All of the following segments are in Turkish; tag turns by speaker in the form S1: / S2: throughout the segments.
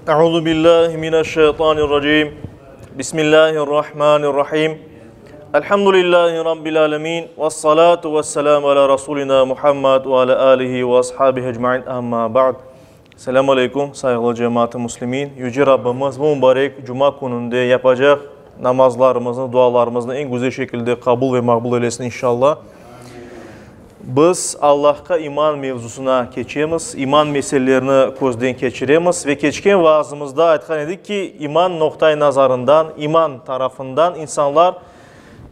S1: Euzu billahi mineşşeytanirracim. Bismillahirrahmanirrahim. Elhamdülillahi rabbil alamin ve salatu vesselamu ala rasulina Muhammed ve ala alihi ve ashabihi ecmaîn. Amma ba'd. Selamun aleyküm saygılı cemaat-i muslimin. Yüce Rabbimiz bu mübarek cuma gününde yapacak namazlarımızı, dualarımızı en güzel şekilde kabul ve makbul eylesin inşallah. Biz Allah'a iman mevzusuna geçeceğiz, iman meselelerini gözden geçiremiz ve geçken vaazımızda aytkan edik ki iman noktayı nazarından, iman tarafından insanlar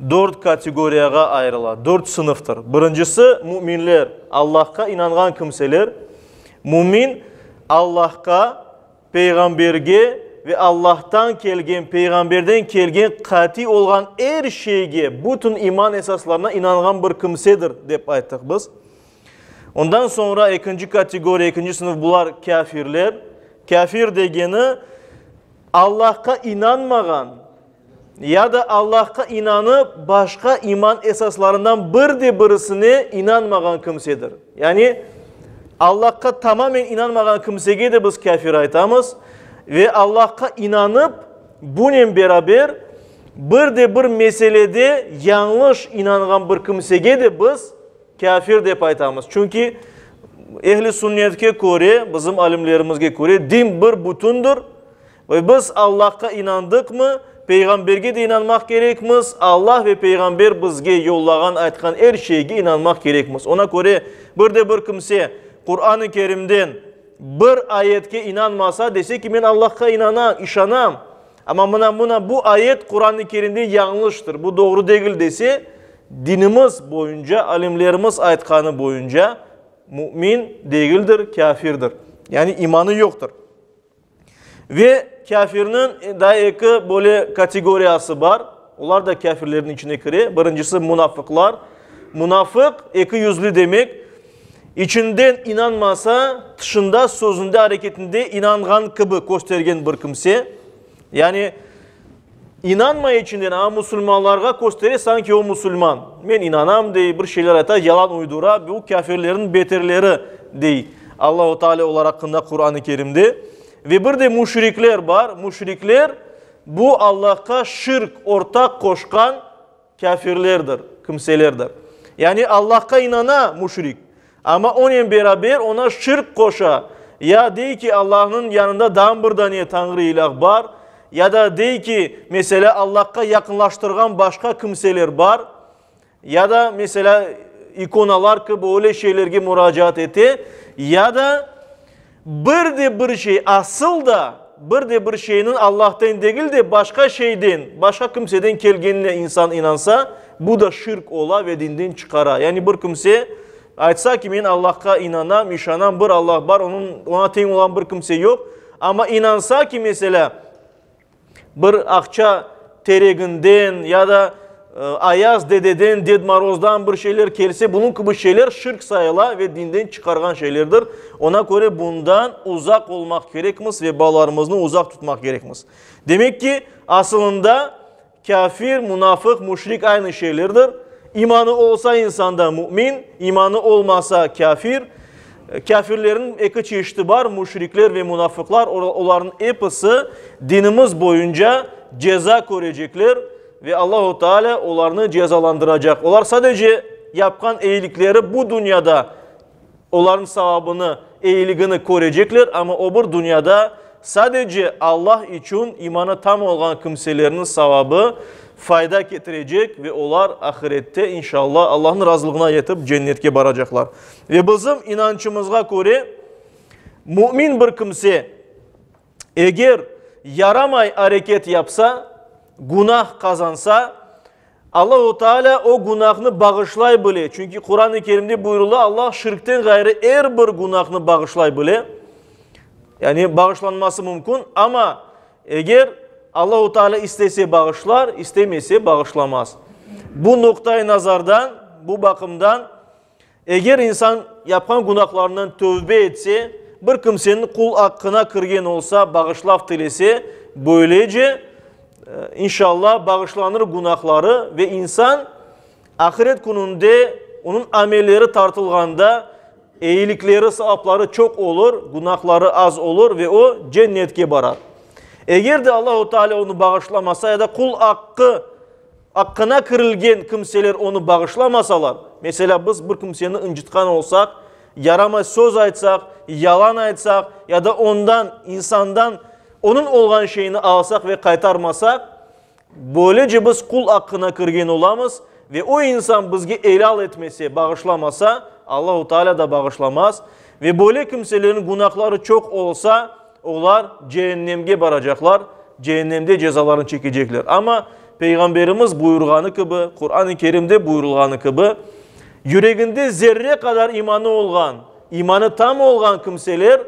S1: dört kategoriye ayrılır, dört sınıftır. Birincisi müminler, Allah'a inangan kimseler. Mümin Allah'a, peygamberge ve Allah'tan kelgen, peygamberden kelgen kati olgan her şeyge, bütün iman esaslarına inangan bir kimsedir dep ayttık biz. Ondan sonra ikinci kategori, ikinci sınıf bular kafirler. Kafir degeni Allah'a inanmagan ya da Allah'a inanıp başka iman esaslarından birisine inanmagan kimsedir. Yani Allah'a tamamen inanmagan kimsege de biz kafir aytamız. Ve Allah'a inanıp bununla beraber bir meselede yanlış inangan bir kimsege de biz kafir dep aytamız. Çünkü ehli sünnetke göre, bizim alimlerimizge göre din bir bütündür. Ve biz Allah'a inandık mı, peygamberge de inanmak gerekmiz. Allah ve peygamber bizge yollagan aytkan her şeyge inanmak gerekmiz. Ona göre bir kimse Kur'an-ı Kerim'den bir ayetke inanmasa dese ki ben Allah'a inanam, işanam. Ama buna bu ayet Kur'an-ı Kerim'de yanlıştır. Bu doğru değil dese dinimiz boyunca, alimlerimiz aytkanı boyunca mümin değildir, kafirdir. Yani imanı yoktur. Ve kafirinin daha iki böyle kategoriyası var. Onlar da kafirlerin içine giriyor. Birincisi münafıklar. Münafık iki yüzlü demek. İçinden inanmasa dışında sözünde hareketinde inangan gibi göstergen bir kimse. Yani inanmaya içinden ama Müslümanlarga gösterir sanki o Müslüman. Ben inanam diye bir şeyler atar, yalan uydura. Bu kafirlerin beterleri değil. Allah-u Teala olarak hakkında Kur'an-ı Kerim'de. Ve bir de müşrikler var. Müşrikler bu Allah'a şirk ortak koşkan kafirlerdir, kimselerdir. Yani Allah'a inana müşrik. Ama onunla beraber ona şirk koşa. Ya değil ki Allah'ın yanında daha bir tane Tanrı ilah var. Ya da değil ki mesela Allah'a yakınlaştırgan başka kimseler var. Ya da mesela ikonalar ki böyle şeylerge müracaat etti. Ya da bir şey asıl da bir şeyinin Allah'tan değil de başka şeyden, başka kimseden kelgenine insan inansa bu da şirk ola ve dinden çıkara. Yani bir kimse aytsa ki ben Allah'a inanam, işanam, bir Allah var, ona teng olan bir kimse yok. Ama inansa ki mesela bir akça tereginden ya da Ayaz dededen, Ded Maroz'dan bir şeyler gelse bunun gibi şeyler şirk sayıla ve dinden çıkargan şeylerdir. Ona göre bundan uzak olmak gerekmiz ve bağlarımızı uzak tutmak gerekmiz. Demek ki aslında kafir, münafık, müşrik aynı şeylerdir. İmanı olsa insanda mümin, imanı olmasa kafir. Kafirlerin iki çeşidi var, müşrikler ve münafıklar. Onların hepsi dinimiz boyunca ceza görecekler ve Allah-u Teala onlarını cezalandıracak. Onlar sadece yapkan iyilikleri bu dünyada onların sevabını, iyiliğini görecekler ama öbür dünyada sadece Allah için imanı tam olan kimselerin sevabı fayda getirecek ve onlar ahirette inşallah Allah'ın razılığına yetip cennetke varacaklar. Ve bizim inançımızga göre mümin bir kimse eğer yaramay hareket yapsa, günah kazansa Allah-u Teala o günahını bağışlay bile. Çünkü Kur'an-ı Kerim'de buyurulu Allah şirkten gayrı her bir günahını bağışlay bile. Yani bağışlanması mümkün ama eğer Allah-u Teala istese bağışlar, istemese bağışlamaz. Bu noktayı nazardan, bu bakımdan eğer insan yapan günahlarından tövbe etse, bir kimsenin kul hakkına kırgen olsa, bağışlaf dilese, böylece inşallah bağışlanır günahları ve insan ahiret gününde onun amelleri tartılganda iyilikleri, sevapları çok olur, günahları az olur ve o cennetke barar. Eğer de Allah-u Teala onu bağışlamasa ya da kul hakkına kırılgen kimseler onu bağışlamasalar, mesela biz bir kimseni incitkan olsak, yaramaz söz aytsak, yalan aytsak ya da insandan onun olan şeyini alsak ve kaytarmasak, böylece biz kul hakkına kırgen olamız ve o insan bizge helal etmesi, bağışlamasa Allah-u Teala da bağışlamaz ve böyle kimselerin günahları çok olsa onlar cehennemge baracaklar, cehennemde cezalarını çekecekler. Ama Peygamberimiz buyurganı gibi, Kur'an-ı Kerim'de buyurulganı gibi, yüreğinde zerre kadar imanı tam olgan kimseler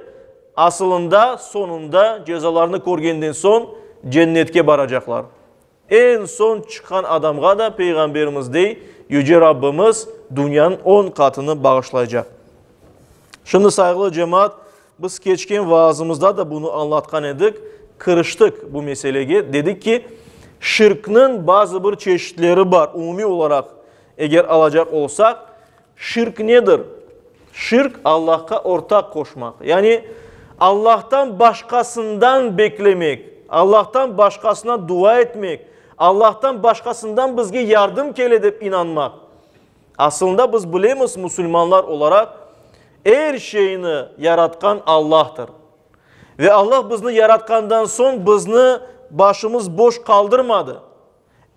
S1: aslında sonunda cezalarını korgenden son cennetke baracaklar. En son çıkan adamga da Peygamberimiz dey, Yüce Rabbimiz dünyanın 10 katını bağışlayacak. Şimdi saygılı cemaat, biz geçken vaazımızda da bunu anlatkan edik, kırıştık bu meseleye. Dedik ki, şirknin bazı bir çeşitleri var. Umumi olarak eğer alacak olsak, şirk nedir? Şirk Allah'a ortak koşmak. Yani Allah'tan başkasından beklemek, Allah'tan başkasına dua etmek, Allah'tan başkasından bizge yardım edip inanmak. Aslında biz bilemiz Müslümanlar olarak her şeyini yaratkan Allah'tır. Ve Allah bizni yaratkandan son bizni başımız boş kaldırmadı.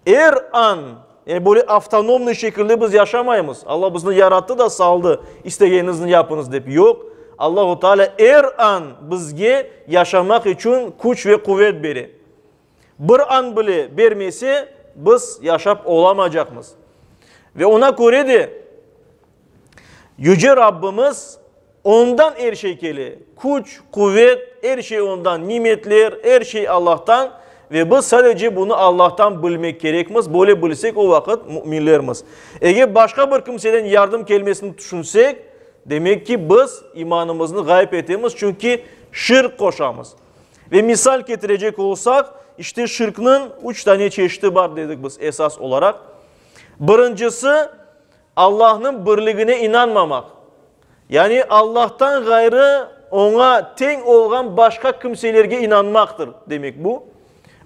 S1: Her an yani böyle avtonomlu şekilde biz yaşamayız. Allah bizni yarattı da saldı. İstediğinizi yapınız deyip. Yok. Allah-u Teala her an bizge yaşamak için güç ve kuvvet verir. Bir an bile vermesi biz yaşap olamayacağımız. Ve ona göre de Yüce Rabbimiz ondan her şey geliyor. Güç, kuvvet, her şey ondan. Nimetler, her şey Allah'tan. Ve biz sadece bunu Allah'tan bilmek gerekmez. Böyle bilsek o vakit müminlerimiz. Eğer başka bir kimseden yardım kelimesini düşünsek, demek ki biz imanımızı gayb ettiğimiz çünkü şirk koşamız. Ve misal getirecek olsak, işte şirkinin 3 tane çeşidi var dedik biz esas olarak. Birincisi Allah'ın birliğine inanmamak. Yani Allah'tan gayrı ona ten olan başka kimselerge inanmaktır demek bu.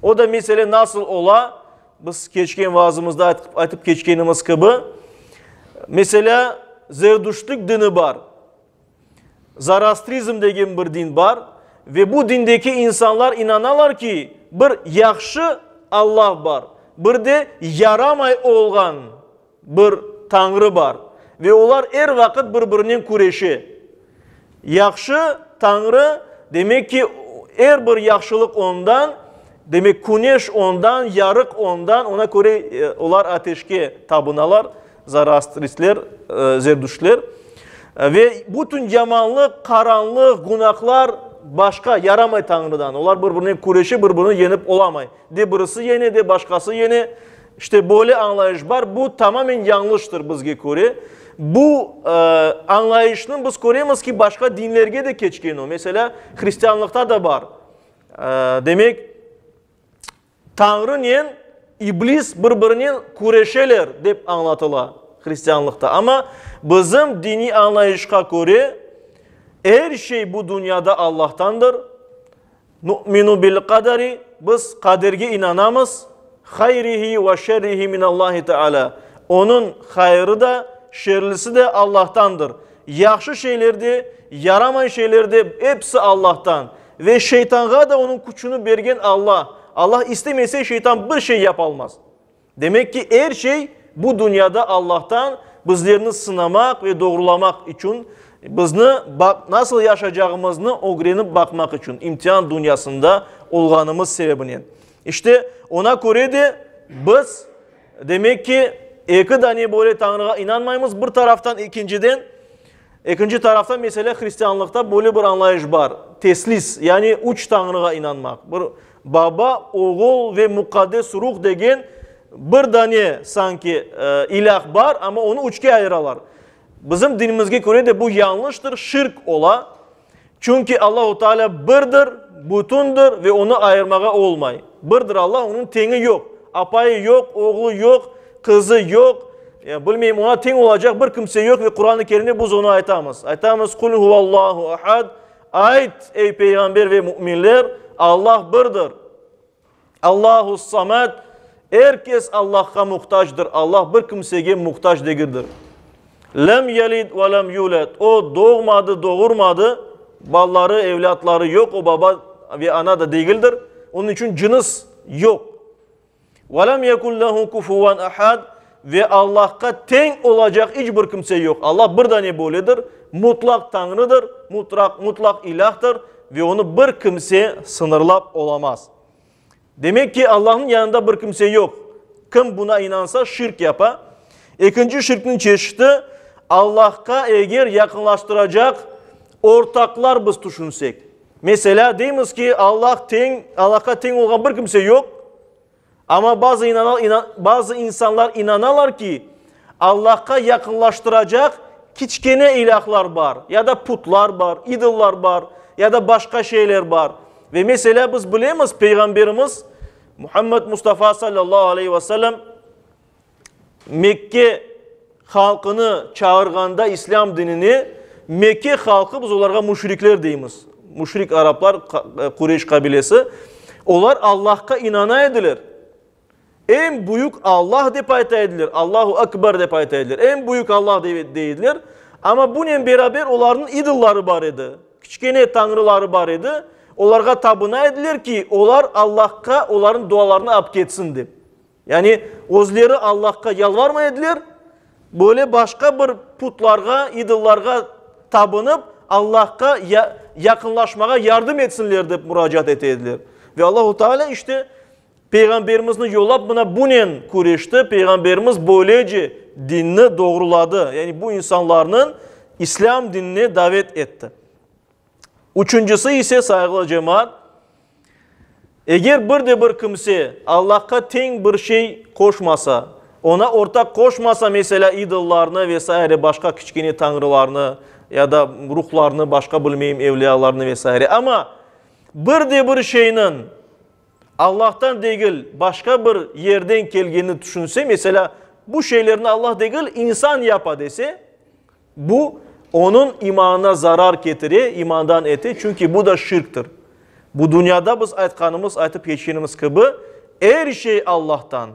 S1: O da mesele nasıl ola? Biz geçken vaazımızda aytıp geçkenimiz gibi. Mesela Zerdüştlük dini var. Zoroastrizm degen bir din var. Ve bu dindeki insanlar inanalar ki bir yaxşı Allah var. Bir de yaramay olgan bir Tanrı var. Ve onlar her vakit birbirinin kureşi. Yaxşı Tanrı demek ki her bir yaxşılık ondan, demek güneş ondan, yarık ondan, ona göre onlar ateşke tapınalar, Zoroastristler, Zerdüştler. Ve bütün yamanlık, karanlık, günahlar başka yaramay Tanrı'dan. Onlar birbirinin kureşi, birbirini yenip olamay. De birisi yeni, de başkası yeni. İşte böyle anlayış var. Bu tamamen yanlıştır bizge göre. Bu anlayışının biz görüyoruz ki başka dinlerge de geçken o. Mesela Hristiyanlıkta da var. Demek Tanrı niyen iblis birbirinin kureşeler deyip anlatılar Hristiyanlıkta. Ama bizim dini anlayışa göre her şey bu dünyada Allah'tandır. Nu'minu bil kaderi, biz kaderge inanamız. Hayrihi ve şerrihi minallahi teala. Onun hayrı da şerlisi de Allah'tandır. Yaxşı şeylerde, yaramayan şeylerde hepsi Allah'tan. Ve şeytana da onun gücünü bergen Allah. Allah istemese şeytan bir şey yapamaz. Demek ki her şey bu dünyada Allah'tan, bizlerini sınamak ve doğrulamak için, bizni nasıl yaşayacağımızı öğrenip bakmak için, imtihan dünyasında olganımız sebebine. İşte ona göre de biz demek ki iki tane böyle Tanrı'ya inanmayımız. Bir taraftan ikinci taraftan mesela Hristiyanlıkta böyle bir anlayış var. Teslis yani üç Tanrı'ya inanmak. Bir baba, oğul ve mukaddes ruh degen bir tane sanki ilah var ama onu üçge ayıralar. Bizim dinimizge göre de bu yanlıştır, şirk ola. Çünkü Allah-u Teala birdir, bütündür ve onu ayırmağa olmay. Birdir Allah, onun teni yok. Apayı yok, oğlu yok, kızı yok, Ya bilmeyeyim, ona teng olacak bir kimse yok ve Kur'an-ı Kerim'de biz onu aytamız. Aytamız kul huvallahu ahad. Ait ey peygamber ve müminler, Allah birdir. Allahu samad. Herkes Allah'a muhtaçtır. Allah bir kimseye muhtaç değildir. Lem yelid ve lem yulad. O doğmadı, doğurmadı. Balları, evlatları yok. O baba ve ana da değildir. Onun için cins yok. Ve lem yekun lehu kufuven ahad. Ve Allah'a teng olacak hiçbir kimse yok. Allah bir tane böyledir. Mutlak Tanrı'dır. Mutlak ilahtır. Ve onu bir kimse sınırlap olamaz. Demek ki Allah'ın yanında bir kimse yok. Kim buna inansa şirk yapar. İkinci şirkin çeşidi, Allah'a eğer yakınlaştıracak ortaklar biz düşünsek. Mesela deyimiz ki Allah'a teng olan bir kimse yok. Ama bazı insanlar inanırlar ki Allah'a yakınlaştıracak kiçkene ilahlar var. Ya da putlar var, idollar var ya da başka şeyler var. Ve mesela biz bilemiz Peygamberimiz Muhammed Mustafa sallallahu aleyhi ve sellem Mekke halkını çağırganda İslam dinini, Mekke halkı biz onlara müşrikler deyimiz. Müşrik Araplar, Kureyş kabilesi. Onlar Allah'a inana edilir. En büyük Allah deyip ayta edilir. Allahu Ekber deyip ayta edilir. En büyük Allah deyildir. Ama bununla beraber onların idolları var idi. Küçükene tanrıları var idi. Onlara tapına edilir ki onlar Allah'a onların dualarını ap ketsin deyip. Yani özleri Allah'a yalvarma edilir. Böyle başka bir putlarga, idollarga tapınıp Allah'a yakınlaşmaya yardım etsinler deyip müracaat edilir. Ve Allahu Teala işte Peygamberimizin yollap buna bunen kuruştu. Peygamberimiz böylece dinini doğruladı. Yani bu insanların İslam dinine davet etti. Üçüncüsü ise saygılı cemaat, eğer bir kimse Allah'a teng bir şey koşmasa, ona ortak koşmasa mesela idollarını vesaire başka küçükene tanrılarını ya da ruhlarını başka bilmeyeyim evliyalarını vesaire, ama bir şeyinin Allah'tan değil başka bir yerden geldiğini düşünse, mesela bu şeylerini Allah değil insan yapa dese, bu onun imanına zarar getirir, imandan eti. Çünkü bu da şirktir. Bu dünyada biz aytkanımız, aytıp geçenimiz gibi her şey Allah'tan.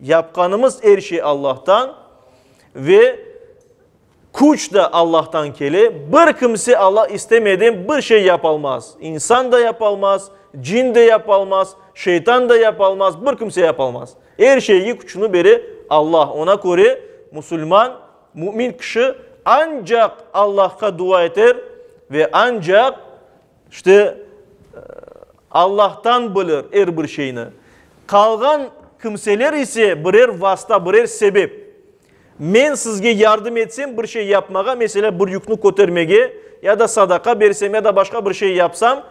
S1: Yapkanımız her şey Allah'tan ve kuş da Allah'tan keli. Bir kimse Allah istemediğin bir şey yapılmaz. İnsan da yapılmaz, cin de yapılmaz, şeytan da yapılmaz, bir kimse yapılmaz. Her şeyi kuçunu beri Allah. Ona göre Müslüman, mümin kişi ancak Allah'a dua eder ve ancak işte Allah'tan bilir her bir şeyini. Kalgan kimseler ise birer vasıta, birer sebep. Men sizge yardım etsem bir şey yapmağa, mesela bir yükünü kotarmege ya da sadaka versem ya da başka bir şey yapsam,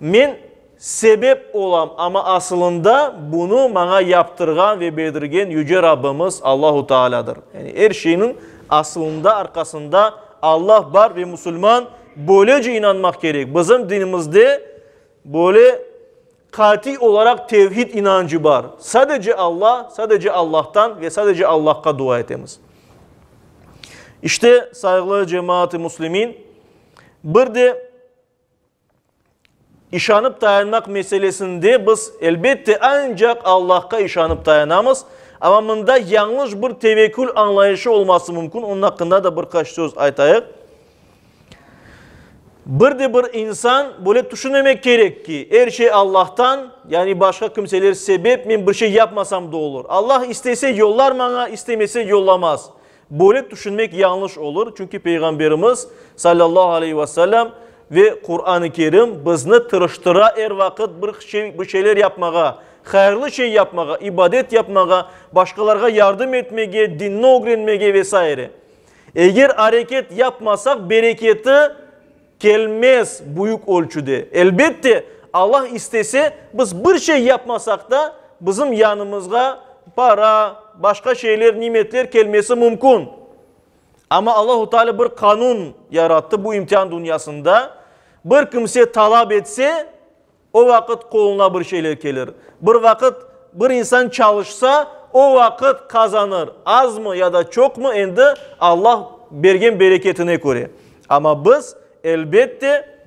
S1: men sebep olam, ama aslında bunu bana yaptırgan ve bedirgen Yüce Rabbimiz Allahu Teala'dır. Yani her şeyin aslında arkasında Allah var ve Müslüman böylece inanmak gerek. Bizim dinimizde böyle kati olarak tevhid inancı var. Sadece Allah, sadece Allah'tan ve sadece Allah'a dua etmemiz. İşte saygılı cemaat-i Müslümin, bir de işanıp dayanmak meselesinde biz elbette ancak Allah'a işanıp dayanamız. Ama bunda yanlış bir tevekkül anlayışı olması mümkün. Onun hakkında da birkaç söz aytayık. Bir insan böyle düşünmemek gerek ki her şey Allah'tan, yani başka kimseler sebep, men bir şey yapmasam da olur. Allah istese yollar bana, istemese yollamaz. Böyle düşünmek yanlış olur. Çünkü Peygamberimiz sallallahu aleyhi ve sellem ve Kur'an-ı Kerim bizni tırıştıra her vakit bir şeyler yapmağa, hayırlı şey yapmağa, ibadet yapmağa, başkalarına yardım etmeye, dinini öğrenmeye vesaire. Eğer hareket yapmasak bereketi gelmez büyük ölçüde. Elbette Allah istese biz bir şey yapmasak da bizim yanımızda para, başka şeyler, nimetler gelmesi mümkün. Ama Allahu Teala bir kanun yarattı bu imtihan dünyasında. Bir kimse talep etse o vakit koluna bir şeyler gelir. Bir vakit bir insan çalışsa o vakit kazanır. Az mı ya da çok mu endi Allah bergen bereketine göre. Ama biz elbette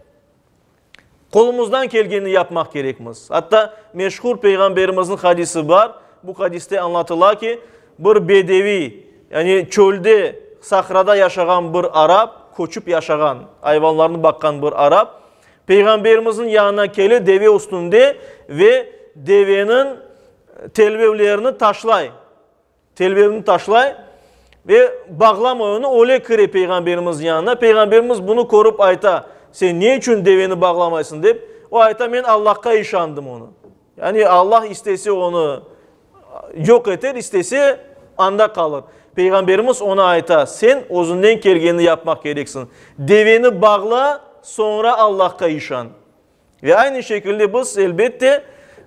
S1: kolumuzdan gelgeni yapmak gerekmez. Hatta meşhur peygamberimizin hadisi var. Bu hadiste anlatılar ki bir bedevi, yani çölde, sahrada yaşayan bir Arap, koçup yaşayan, hayvanlarını bakkan bir Arap, peygamberimizin yanına geli deve üstünde ve devenin telvevlerini taşlay. Telvevini taşlay ve bağlama onu öyle kire peygamberimizin yanına. Peygamberimiz bunu korup ayta, sen niye için deveni bağlamaysın deyip, o ayta ben Allah'a işandım onu. Yani Allah istese onu yok eder, istese anda kalır. Peygamberimiz ona ayta, sen özünden gelgeni yapmak gereksin. Deveni bağla, sonra Allah'a işan. Ve aynı şekilde biz elbette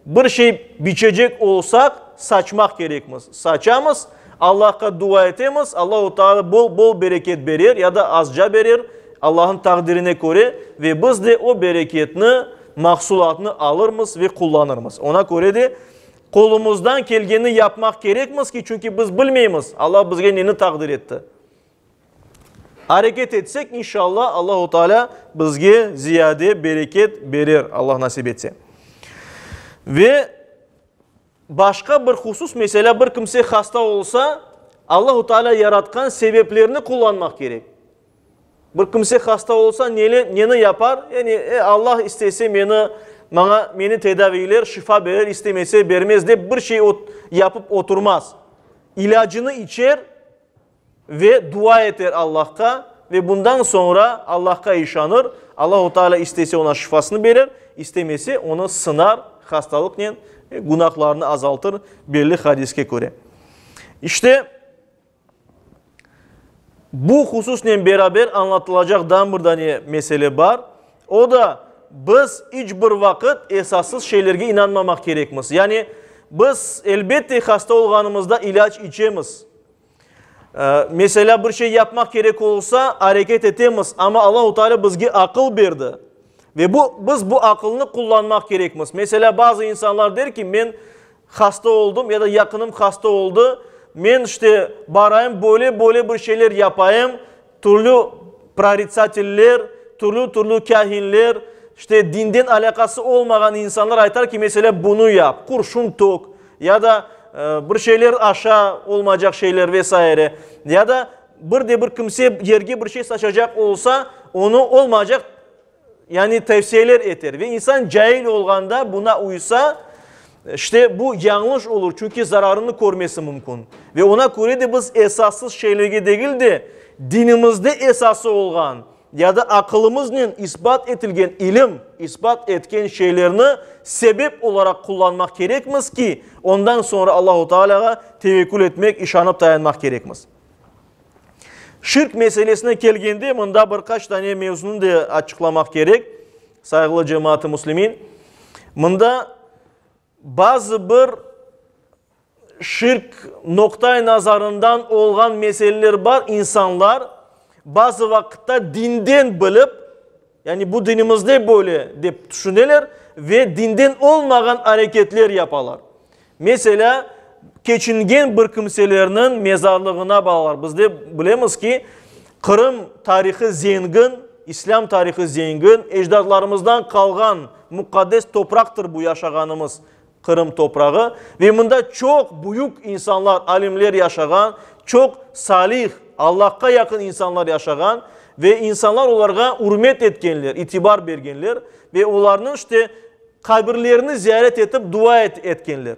S1: bir şey biçecek olsak saçmak gerekmez. Saçamız, Allah'a dua etemiz, Allah-u Teala bol bereket verir ya da azca verir Allah'ın takdirine göre ve biz de o bereketini, mahsulatını alırmız ve kullanırmız. Ona göre de kolumuzdan gelgeni yapmak gerekmez ki çünkü biz bilmeyimiz. Allah bizge neni takdir etti. Hareket etsek inşallah Allah-u Teala bizge ziyade bereket verir. Allah nasip etse. Ve başka bir husus, mesela bir kimse hasta olsa Allah-u Teala yaratkan sebeplerini kullanmak gerek. Bir kimse hasta olsa neni yapar? Yani Allah istese beni tedaviler, şifa verir, istemese vermez de bir şey yapıp oturmaz. İlacını içer ve dua eder Allah'a ve bundan sonra Allah'a işanır. Allah-u Teala istese ona şifasını verir, istemese onu sınar, hastalıkla günahlarını azaltır belli hadiske göre. İşte bu hususla beraber anlatılacak daha bir mesele var. O da biz hiçbir vakit esassız şeylerge inanmamak gerekmez. Yani biz elbette hasta olganımızda ilaç içemiz. Mesela bir şey yapmak gerek olsa hareket etemiz ama Allah-u Teala bizge akıl verdi. Ve biz bu akılını kullanmak gerekmez. Mesela bazı insanlar der ki ben hasta oldum ya da yakınım hasta oldu. Ben işte barayım böyle bir şeyler yapayım. Türlü proritsatiller, türlü kahinler, işte dinden alakası olmayan insanlar aytar ki mesela bunu yap, kurşun tok ya da bir şeyler aşağı olmayacak şeyler vesaire. Ya da bir kimse yerge bir şey saçacak olsa onu olmayacak yani tavsiyeler eter. Ve insan cahil olganda buna uysa işte bu yanlış olur. Çünkü zararını görmesi mümkün. Ve ona göre de biz esassız şeylerge değil de dinimizde esası olgan ya da akılımızla ispat etilgen ilim, ispat etken şeylerini sebep olarak kullanmak gerekmez ki ondan sonra Allah-u Teala'ya tevekkül etmek, işanıp dayanmak gerekmez. Şirk meselesine gelgende bunda birkaç tane mevzunu da açıklamak gerek. Saygılı cemaat-i muslimin. Bunda bazı bir şirk noktay nazarından olgan meseleler var. İnsanlar bazı vakitte dinden bilip, yani bu dinimizde böyle deyip düşünürler ve dinden olmayan hareketler yaparlar. Mesela keçingen bir kimselerinin mezarlığına bağlar. Biz de bilemiz ki Kırım tarihi zengin, İslam tarihi zengin, ecdadlarımızdan kalgan mukaddes topraktır bu yaşaganımız Kırım toprağı. Ve bunda çok büyük insanlar, alimler yaşagan, çok salih, Allah'a yakın insanlar yaşagan ve insanlar onlara hürmet etkenler, itibar bergenler ve onların işte kabirlerini ziyaret edip dua etkenler.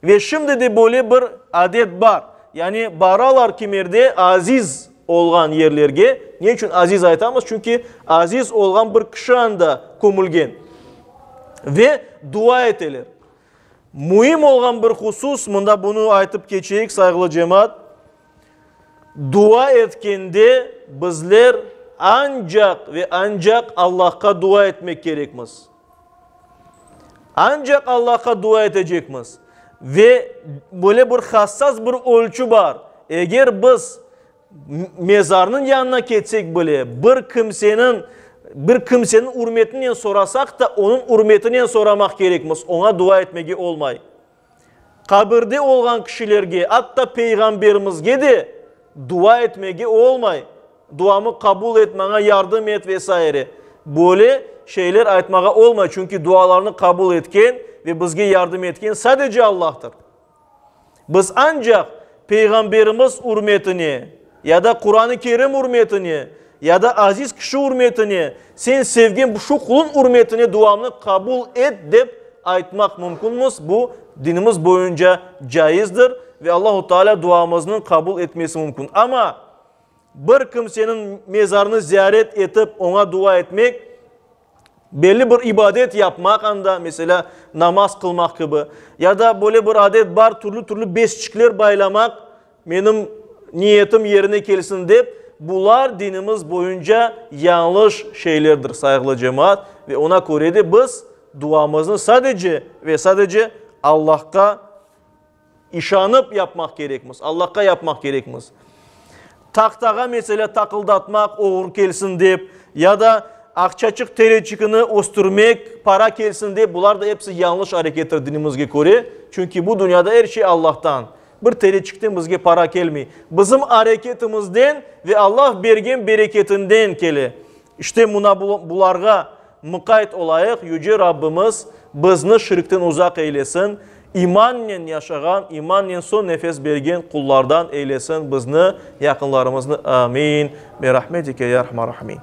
S1: Ve şimdi de böyle bir adet var. Yani baralar kimerde aziz olgan yerlerge. Niye için aziz aytamız? Çünkü aziz olgan bir kişi anda komulgen. Ve dua eteler. Mühim olgan bir husus, bunda bunu aytıp geçeyik saygılı cemaat. Dua etkende bizler ancak ve ancak Allah'a dua etmek gerekmez. Ancak Allah'a dua edecekmiz. Ve böyle bir hassas bir ölçü var. Eğer biz mezarının yanına geçsek böyle bir kimsenin hürmetini sorasak da onun hürmetini soramak gerekmez. Ona dua etmeye olmay. kabirde olgan kişilerge, hatta peygamberimizge de dua etmege olmay. Duamı kabul etmene yardım et vesaire. Böyle şeyler aytmaga olmay. Çünkü dualarını kabul etken ve bizge yardım etken sadece Allah'tır. Biz ancak peygamberimiz hürmetini ya da Kur'an-ı Kerim hürmetini ya da aziz kişi hürmetini sen sevgin şu kulun hürmetini duamını kabul et deyip aytmak mümkünmüz. Bu dinimiz boyunca caizdir ve Allahu Teala duamızın kabul etmesi mümkün. Ama bir kimsenin mezarını ziyaret etip ona dua etmek, belli bir ibadet yapmak anda mesela namaz kılmak gibi ya da böyle bir adet var türlü beşikler baylamak benim niyetim yerine gelsin deyip bunlar dinimiz boyunca yanlış şeylerdir saygılı cemaat ve ona göre de biz duamızı sadece ve sadece Allah'a işanıp yapmak gerekmez. Allah'a yapmak gerekmez. Taktağa mesela takıldatmak uğur kelsin deyip ya da akçaçık tereçikini osturmak, para kelsin deyip bunlar da hepsi yanlış harekettir dinimizge göre. Çünkü bu dünyada her şey Allah'tan. Bir tereçikten bizge para gelmiyor. Bizim hareketimizden ve Allah bergen bereketinden keli. İşte bularga mukayet olayık. Yüce Rabbimiz bizni şirkten uzak eylesin. İmanla yaşayan, imanla son nefes bergen kullardan eylesin bizni, yakınlarımızı. Amin. Bi rahmetike ya rahman rahimin.